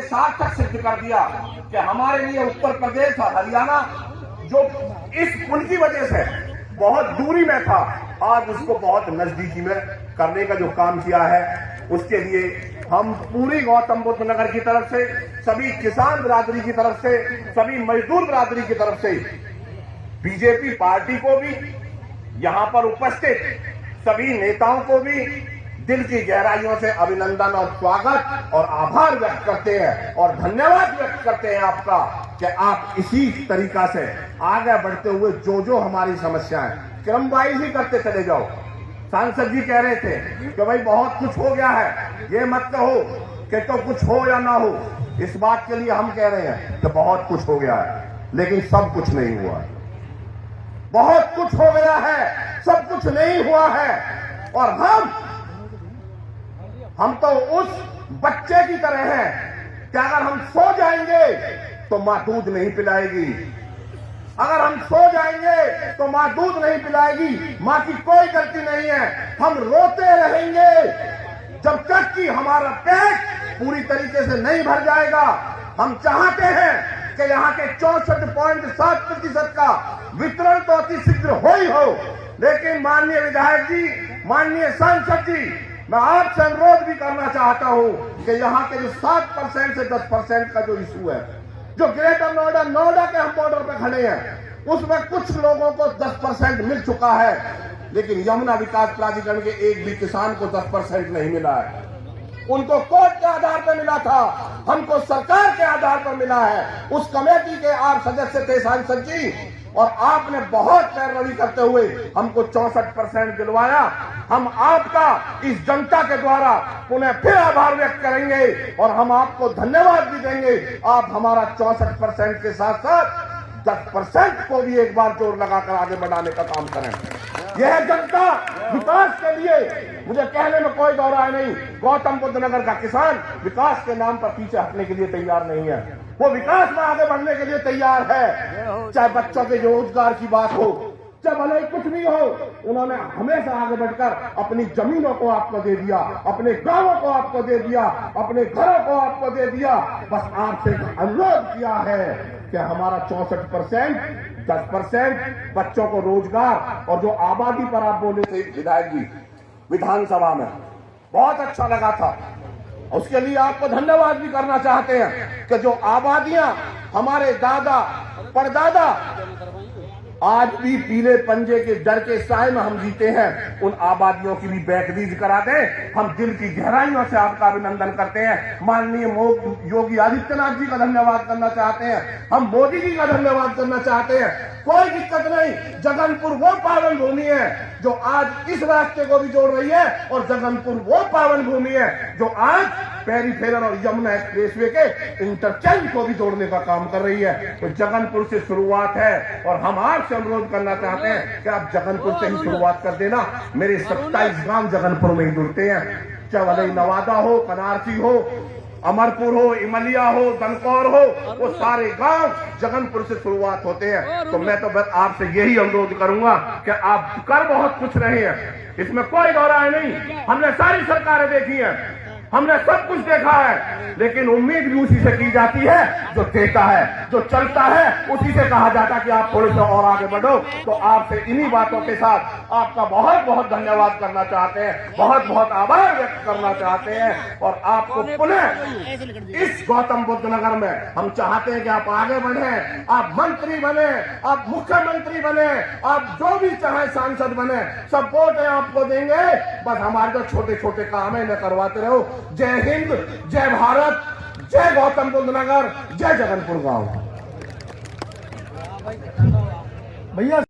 सार्थक सिद्ध कर दिया कि हमारे लिए उत्तर प्रदेश और हरियाणा जो इस पुल की वजह से बहुत दूरी में था, आज उसको बहुत नजदीकी में करने का जो काम किया है, उसके लिए हम पूरी गौतम बुद्ध नगर की तरफ से, सभी किसान बिरादरी की तरफ से, सभी मजदूर बिरादरी की तरफ से, बीजेपी पार्टी को भी, यहां पर उपस्थित सभी नेताओं को भी दिल की गहराइयों से अभिनंदन और स्वागत और आभार व्यक्त करते हैं और धन्यवाद व्यक्त करते हैं आपका कि आप इसी तरीका से आगे बढ़ते हुए जो हमारी समस्याएं क्रमवाइज ही करते चले जाओ। सांसद जी कह रहे थे कि भाई बहुत कुछ हो गया है, ये मत कहो कि तो कुछ हो या ना हो। इस बात के लिए हम कह रहे हैं कि बहुत कुछ हो गया है, लेकिन सब कुछ नहीं हुआ। बहुत कुछ हो गया है, सब कुछ नहीं हुआ है। और हम तो उस बच्चे की तरह हैं कि अगर हम सो जाएंगे तो मां दूध नहीं पिलाएगी, अगर हम सो जाएंगे तो मां दूध नहीं पिलाएगी। मां की कोई गलती नहीं है। हम रोते रहेंगे जब तक कि हमारा पेट पूरी तरीके से नहीं भर जाएगा। हम चाहते हैं कि यहाँ के 64.7% का वितरण तो अति शीघ्र हो ही हो, लेकिन माननीय विधायक जी, माननीय सांसद जी, मैं आपसे अनुरोध भी करना चाहता हूं कि यहाँ के जो 7% से 10% का जो इशू है, जो ग्रेटर नोएडा के हम बॉर्डर पे खड़े हैं, उसमें कुछ लोगों को 10% मिल चुका है, लेकिन यमुना विकास प्राधिकरण के एक भी किसान को 10% नहीं मिला है। उनको कोर्ट के आधार पर मिला था, हमको सरकार के आधार पर मिला है। उस कमेटी के आप सदस्य थे सांसद जी, और आपने बहुत पैरवी करते हुए हमको 64% दिलवाया। हम आपका इस जनता के द्वारा पुनः फिर आभार व्यक्त करेंगे और हम आपको धन्यवाद भी देंगे। आप हमारा 64% के साथ साथ 10% को भी एक बार जोर लगाकर आगे बढ़ाने का काम करें। यह जनता विकास के लिए, मुझे कहने में कोई दो राय नहीं, गौतम बुद्ध नगर का किसान विकास के नाम पर पीछे हटने के लिए तैयार नहीं है। वो विकास में आगे बढ़ने के लिए तैयार है। चाहे बच्चों के रोजगार की बात हो, चाहे भले कुछ भी हो, उन्होंने हमेशा आगे बढ़कर अपनी जमीनों को आपको दे दिया, अपने गांवों को आपको दे दिया, अपने घरों को आपको दे दिया। बस आपसे अनुरोध किया है कि हमारा 64%, 10% बच्चों को रोजगार, और जो आबादी पर आप बोले थे विधायक जी विधानसभा में, बहुत अच्छा लगा था। उसके लिए आपको धन्यवाद भी करना चाहते हैं कि जो आबादियां हमारे दादा परदादा आज भी पीले पंजे के डर के साए में हम जीते हैं, उन आबादियों की भी बैकरीज करा दें। हम दिल की गहराइयों से आपका अभिनंदन करते हैं। माननीय योगी आदित्यनाथ जी का धन्यवाद करना चाहते हैं, हम मोदी जी का धन्यवाद करना चाहते हैं। कोई दिक्कत नहीं, जगनपुर वो पावन भूमि है जो आज इस रास्ते को भी जोड़ रही है, और जगनपुर वो पावन भूमि है जो आज पेरीफेरल और यमुना एक्सप्रेसवे के इंटरचेंज को भी जोड़ने का काम कर रही है। तो जगनपुर से शुरुआत है, और हम आपसे अनुरोध करना चाहते हैं कि आप जगनपुर से ही शुरुआत कर देना। मेरे 27 गांव जगनपुर में ही जुड़ते हैं, चाहे भले नवादा हो, कनारसी हो, अमरपुर हो, इमलिया हो, दनकौर हो, वो सारे गांव जगनपुर से शुरुआत होते हैं। तो मैं तो बस आपसे यही अनुरोध करूंगा कि आप कर बहुत कुछ रहे हैं, इसमें कोई दो राय नहीं। हमने सारी सरकारें देखी हैं, हमने सब कुछ देखा है, लेकिन उम्मीद भी उसी से की जाती है जो देता है, जो चलता है उसी से कहा जाता है कि आप थोड़े से और आगे बढ़ो। तो आपसे इन्हीं बातों के साथ आपका बहुत बहुत धन्यवाद करना चाहते हैं, बहुत बहुत आभार व्यक्त करना चाहते हैं। और आपको पुनः इस गौतम बुद्ध नगर में हम चाहते हैं कि आप आगे बढ़ें, आप मंत्री बने, आप मुख्यमंत्री बने, आप जो भी चाहे सांसद बने, सपोर्ट आपको देंगे। बस हमारे जो छोटे छोटे काम है इन्हें करवाते रहो। जय हिंद, जय भारत, जय गौतम बुद्ध नगर, जय जगनपुर गांव। भैया